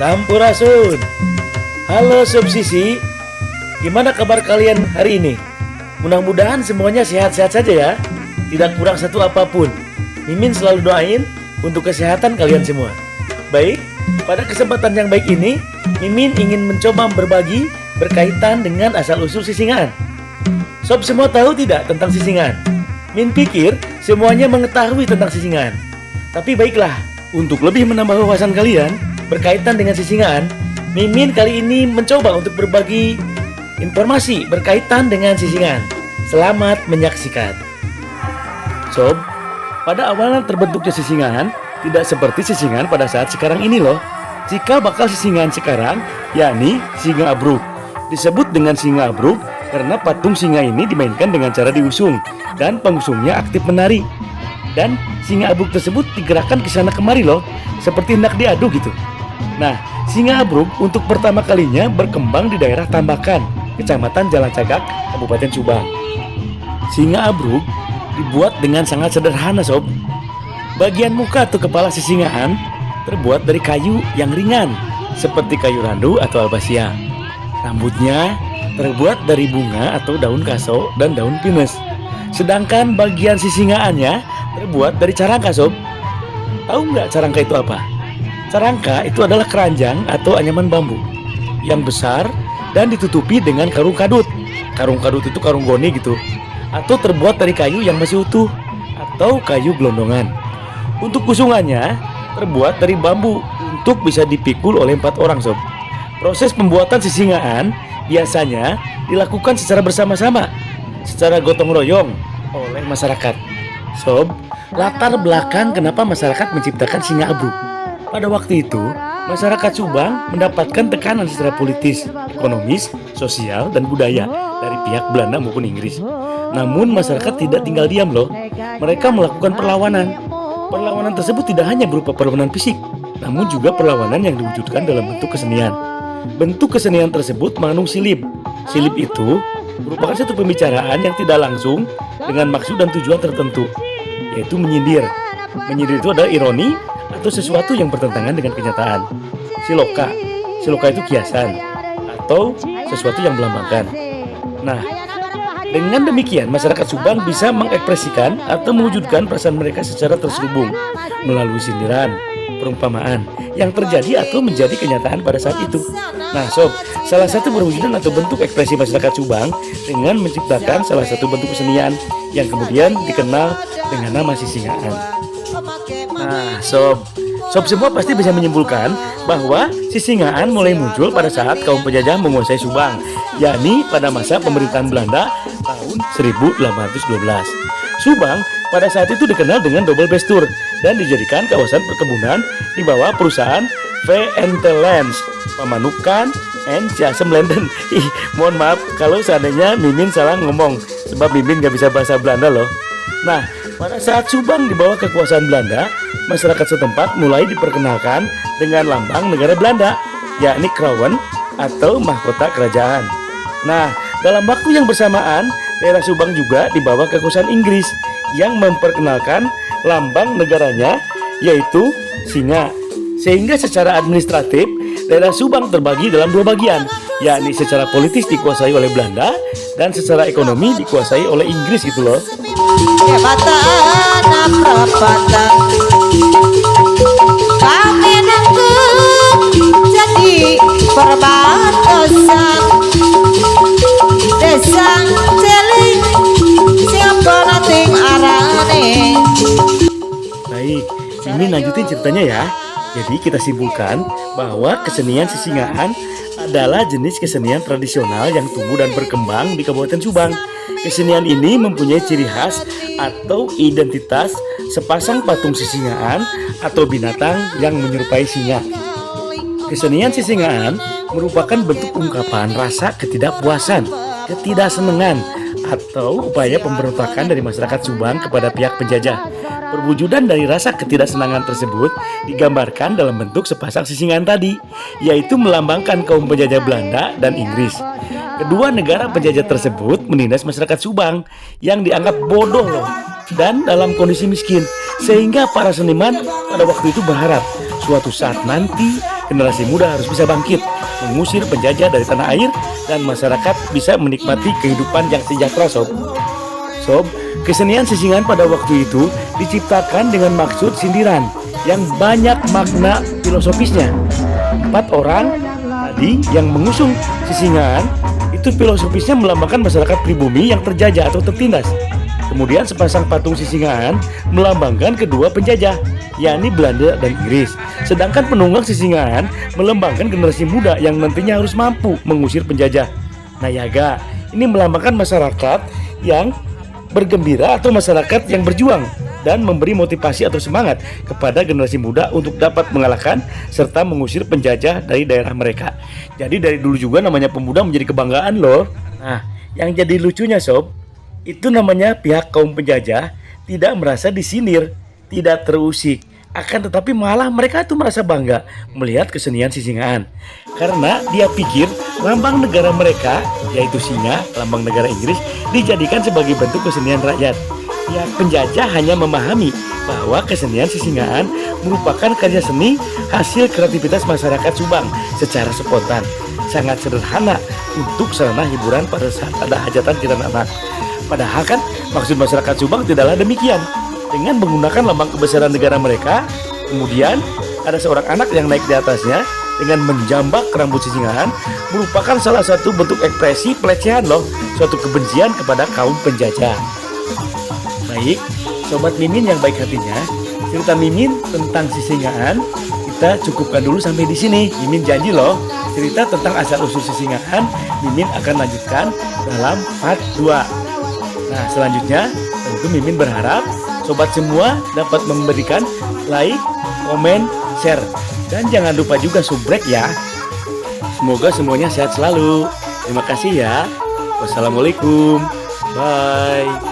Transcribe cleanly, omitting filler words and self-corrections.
Sampurasun. Halo Sob Sisi, gimana kabar kalian hari ini? Mudah-mudahan semuanya sehat-sehat saja ya, tidak kurang satu apapun. Mimin selalu doain untuk kesehatan kalian semua. Baik, pada kesempatan yang baik ini, Mimin ingin mencoba berbagi berkaitan dengan asal-usul sisingaan. Sob semua tahu tidak tentang sisingaan? Min pikir semuanya mengetahui tentang sisingaan. Tapi baiklah, untuk lebih menambah wawasan kalian berkaitan dengan sisingaan, Mimin kali ini mencoba untuk berbagi informasi berkaitan dengan sisingaan. Selamat menyaksikan. Sob, pada awalnya terbentuknya sisingaan tidak seperti sisingaan pada saat sekarang ini loh. Cikal bakal sisingaan sekarang yakni singa abruk. Disebut dengan singa abruk karena patung singa ini dimainkan dengan cara diusung dan pengusungnya aktif menari. Dan singa abruk tersebut digerakkan ke sana kemari loh, seperti hendak diadu gitu. Nah, singa abruk untuk pertama kalinya berkembang di daerah Tambakan, Kecamatan Jalan Cagak, Kabupaten Subang. Singa abruk dibuat dengan sangat sederhana sob. Bagian muka atau kepala sisingaan terbuat dari kayu yang ringan, seperti kayu randu atau albasia. Rambutnya terbuat dari bunga atau daun kaso dan daun pinus. Sedangkan bagian sisingaannya terbuat dari carangka sob. Tahu nggak carangka itu apa? Carangka itu adalah keranjang atau anyaman bambu yang besar dan ditutupi dengan karung kadut. Karung kadut itu karung goni gitu, atau terbuat dari kayu yang masih utuh atau kayu gelondongan. Untuk kusungannya terbuat dari bambu untuk bisa dipikul oleh 4 orang sob. Proses pembuatan sisingaan biasanya dilakukan secara bersama-sama, secara gotong royong oleh masyarakat. Sob, latar belakang kenapa masyarakat menciptakan singa abruk. Pada waktu itu, masyarakat Subang mendapatkan tekanan secara politis, ekonomis, sosial, dan budaya dari pihak Belanda maupun Inggris. Namun masyarakat tidak tinggal diam loh. Mereka melakukan perlawanan. Perlawanan tersebut tidak hanya berupa perlawanan fisik, namun juga perlawanan yang diwujudkan dalam bentuk kesenian. Bentuk kesenian tersebut mengandung silip. Silip itu merupakan satu pembicaraan yang tidak langsung dengan maksud dan tujuan tertentu, yaitu menyindir. Menyindir itu adalah ironi atau sesuatu yang bertentangan dengan kenyataan. Siloka itu kiasan atau sesuatu yang melambangkan. Nah, dengan demikian masyarakat Subang bisa mengekspresikan atau mewujudkan perasaan mereka secara terselubung melalui sindiran, perumpamaan yang terjadi atau menjadi kenyataan pada saat itu. Nah sob, salah satu perwujudan atau bentuk ekspresi masyarakat Subang dengan menciptakan salah satu bentuk kesenian yang kemudian dikenal dengan nama sisingaan. Nah sob semua pasti bisa menyimpulkan bahwa sisingaan mulai muncul pada saat kaum penjajah menguasai Subang, yakni pada masa pemerintahan Belanda tahun 1812. Subang pada saat itu dikenal dengan double bestur dan dijadikan kawasan perkebunan di bawah perusahaan VNT Lands, Pamanukan, and Jasem Lenden. Mohon maaf kalau seandainya Mimin salah ngomong, sebab Mimin gak bisa bahasa Belanda loh. Nah, pada saat Subang di bawah kekuasaan Belanda, masyarakat setempat mulai diperkenalkan dengan lambang negara Belanda, yakni Krawen atau mahkota kerajaan. Nah, dalam waktu yang bersamaan, daerah Subang juga di bawah kekuasaan Inggris yang memperkenalkan lambang negaranya, yaitu singa. Sehingga secara administratif, daerah Subang terbagi dalam 2 bagian, yakni secara politis dikuasai oleh Belanda dan secara ekonomi dikuasai oleh Inggris gitu loh. Kami nunggu jadi perbatasan desa celing siapa nanti arane. Baik, Mimin lanjutin ceritanya ya. Jadi kita simpulkan bahwa kesenian sisingaan adalah jenis kesenian tradisional yang tumbuh dan berkembang di Kabupaten Subang. Kesenian ini mempunyai ciri khas atau identitas sepasang patung sisingaan atau binatang yang menyerupai singa. Kesenian sisingaan merupakan bentuk ungkapan rasa ketidakpuasan, ketidaksenangan, atau upaya pemberontakan dari masyarakat Subang kepada pihak penjajah. Perwujudan dari rasa ketidaksenangan tersebut digambarkan dalam bentuk sepasang sisingan tadi, yaitu melambangkan kaum penjajah Belanda dan Inggris. Kedua negara penjajah tersebut menindas masyarakat Subang yang dianggap bodoh loh dan dalam kondisi miskin, Sehingga para seniman pada waktu itu berharap suatu saat nanti generasi muda harus bisa bangkit, mengusir penjajah dari tanah air, dan masyarakat bisa menikmati kehidupan yang sejahtera, Sob. Sob, kesenian sisingan pada waktu itu diciptakan dengan maksud sindiran yang banyak makna filosofisnya. 4 orang tadi yang mengusung sisingan itu filosofisnya melambangkan masyarakat pribumi yang terjajah atau tertindas. Kemudian sepasang patung sisingan melambangkan kedua penjajah, yakni Belanda dan Inggris. Sedangkan penunggang sisingan melambangkan generasi muda yang nantinya harus mampu mengusir penjajah. Nayaga ini melambangkan masyarakat yang bergembira atau masyarakat yang berjuang dan memberi motivasi atau semangat kepada generasi muda untuk dapat mengalahkan serta mengusir penjajah dari daerah mereka. Jadi dari dulu juga namanya pemuda menjadi kebanggaan loh. Nah, yang jadi lucunya Sob, itu namanya pihak kaum penjajah tidak merasa disindir, tidak terusik, akan tetapi malah mereka tuh merasa bangga melihat kesenian sisingan. Karena dia pikir lambang negara mereka, yaitu singa, lambang negara Inggris, dijadikan sebagai bentuk kesenian rakyat. Pihak penjajah hanya memahami bahwa kesenian sisingan merupakan karya seni hasil kreativitas masyarakat Subang secara spontan, sangat sederhana untuk sarana hiburan pada saat ada hajatan anak. Padahal kan maksud masyarakat Subang tidaklah demikian. Dengan menggunakan lambang kebesaran negara mereka, kemudian ada seorang anak yang naik di atasnya dengan menjambak rambut sisingan, merupakan salah satu bentuk ekspresi pelecehan loh, suatu kebencian kepada kaum penjajah. Baik, Sobat Mimin yang baik hatinya, cerita Mimin tentang sisingan kita cukupkan dulu sampai di sini. Mimin janji loh, cerita tentang asal-usul sisingan Mimin akan lanjutkan dalam part 2. Nah, selanjutnya tentu Mimin berharap sobat semua dapat memberikan like, komen, share, dan jangan lupa juga subrek ya. Semoga semuanya sehat selalu. Terima kasih ya. Wassalamualaikum. Bye.